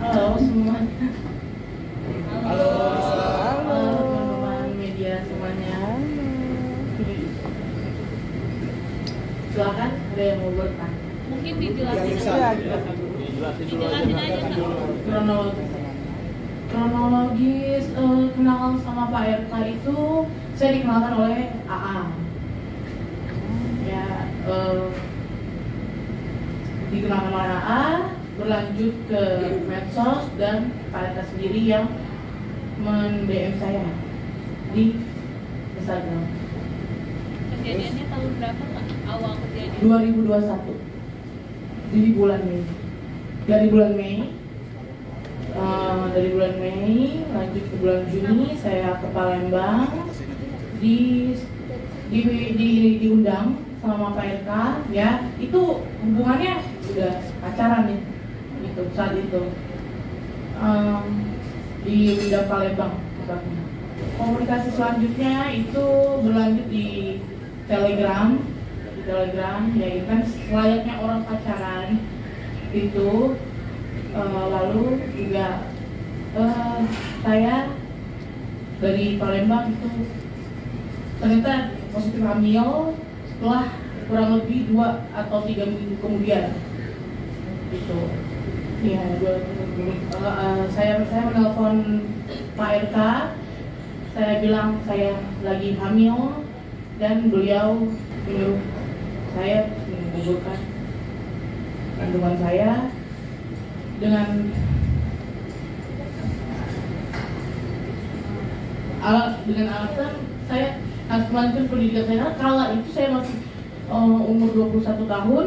Halo semuanya. Halo. Halo teman-teman media semuanya. Silakan, ada yang mau bertanya? Mungkin dijelasin Dijelasin aja Kak. Kronologis kenal sama Pak RK itu saya dikenalkan oleh AA. Ya, dikenalkan oleh AA, berlanjut ke medsos dan Pak RK sendiri yang men-DM saya di Instagram. Kejadiannya tahun berapa Kak? Awal kejadian? 2021 di bulan Mei. Dari bulan Mei lanjut ke bulan Juni saya ke Palembang, diundang sama Pak RK, ya itu hubungannya udah pacaran nih gitu saat itu, di Undang Palembang tempatnya. Komunikasi selanjutnya itu berlanjut di Telegram, ya itu kan layaknya orang pacaran itu. Lalu juga saya dari Palembang itu ternyata positif hamil setelah kurang lebih 2 atau 3 minggu kemudian gitu. Ya, saya menelpon Pak RK, saya bilang saya lagi hamil dan beliau menyuruh saya menggugurkan kandungan saya dengan alasan saya harus melanjutkan pendidikan saya. Kala itu saya masih umur 21 tahun.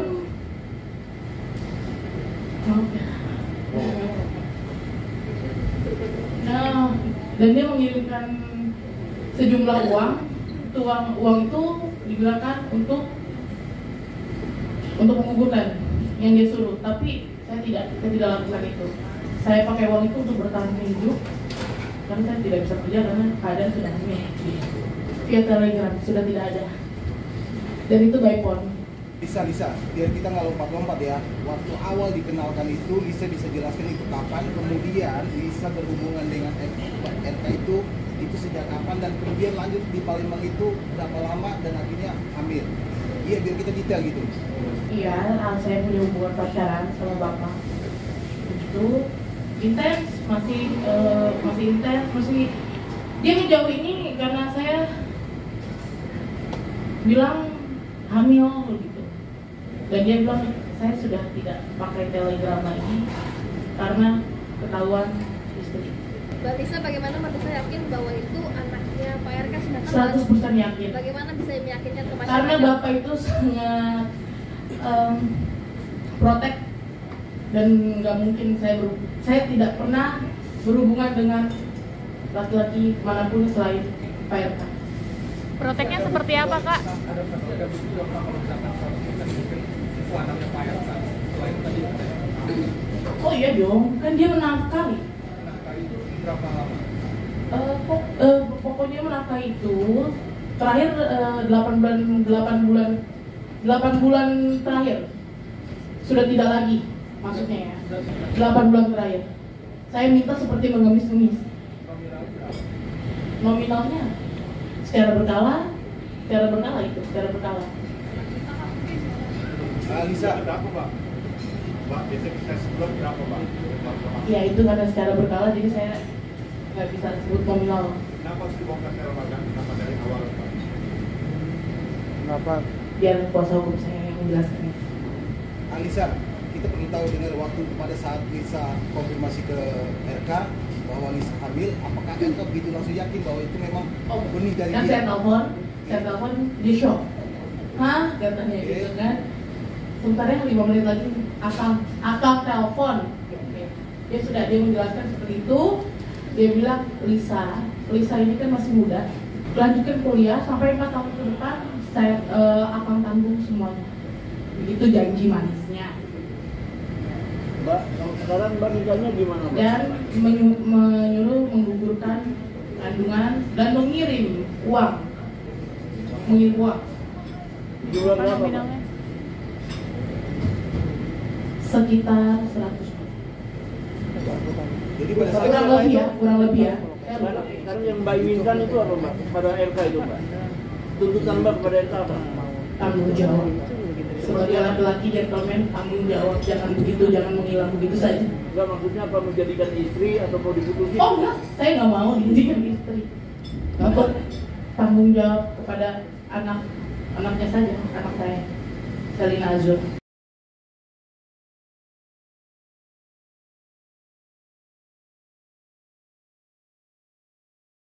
Nah, dan dia mengirimkan sejumlah uang. Uang itu digunakan untuk menggugurkan yang dia suruh, tapi saya tidak lakukan itu. Saya pakai uang itu untuk bertahan hidup karena saya tidak bisa kerja karena keadaan sudah hamil. Via Telegram sudah tidak ada, dan itu by phone. Lisa, biar kita nggak lompat-lompat ya. Waktu awal dikenalkan itu, Lisa bisa jelaskan itu kapan, kemudian Lisa berhubungan dengan RK itu sejak kapan, dan kemudian lanjut di Palembang itu berapa lama dan akhirnya hamil. Iya, biar kita detail gitu. Iya, saya punya hubungan pacaran sama bapak. Itu intens, masih intens, dia menjauh ini karena saya bilang hamil begitu. Dan dia bilang saya sudah tidak pakai Telegram lagi karena ketahuan istri. Mbak Lisa, bagaimana Mbak Lisa yakin bahwa itu anaknya Pak RK? 100% yakin. Bagaimana bisa meyakinkan ke masyarakat? Karena bapak itu sangat protek dan nggak mungkin saya tidak pernah berhubungan dengan laki-laki manapun selain Pak RK. Proteknya seperti apa Kak? Oh iya dong, kan dia menafkahi. Pokoknya menafkahi itu terakhir 8 bulan terakhir sudah tidak lagi, maksudnya ya 8 bulan terakhir saya minta seperti mengemis-ngemis nominalnya secara berkala. Lisa, berapa Pak? Pak, biasanya bisa sebelum berapa Pak? Ya itu karena secara berkala, jadi saya nggak bisa sebut nominal. Kenapa harus dibongkar secara magang? Kenapa dari awal Pak? kenapa? Biar kuasa hukum saya yang menjelaskannya. Lisa, kita perlu tahu dengar waktu pada saat Lisa konfirmasi ke RK bahwa Lisa hamil, apakah RK begitu langsung yakin bahwa itu memang benih dari Kan dia? saya telepon di shock. Hah? Katanya gitu kan. Sebenarnya 5 menit lagi akang telepon. Dia menjelaskan seperti itu. Dia bilang, Lisa ini kan masih muda, lanjutkan kuliah sampai 4 tahun ke depan saya akan tanggung semuanya. Begitu janji manisnya. Mbak, sekarang Mbak nikahnya gimana Mbak? Dan menyuruh menggugurkan kandungan dan mengirim uang. Jumlah berapa Mbak? Nominalnya? Sekitar 100. Jadi pada saat kurang lebih ya. Saya lupa. Sekarang yang Mbak inginkan itu apa Mbak? Kepada RK itu Mbak? Tuntutan Mbak kepada RK apa? Tanggung jawab. Sebagai laki-laki gentleman, tanggung jawab, jangan begitu, jangan menghilang begitu saja. Enggak, maksudnya apa, menjadikan istri atau mau diputusin? Oh enggak, saya nggak mau dijadikan istri. Untuk tanggung jawab kepada anaknya saja, anak saya, Selina Azur.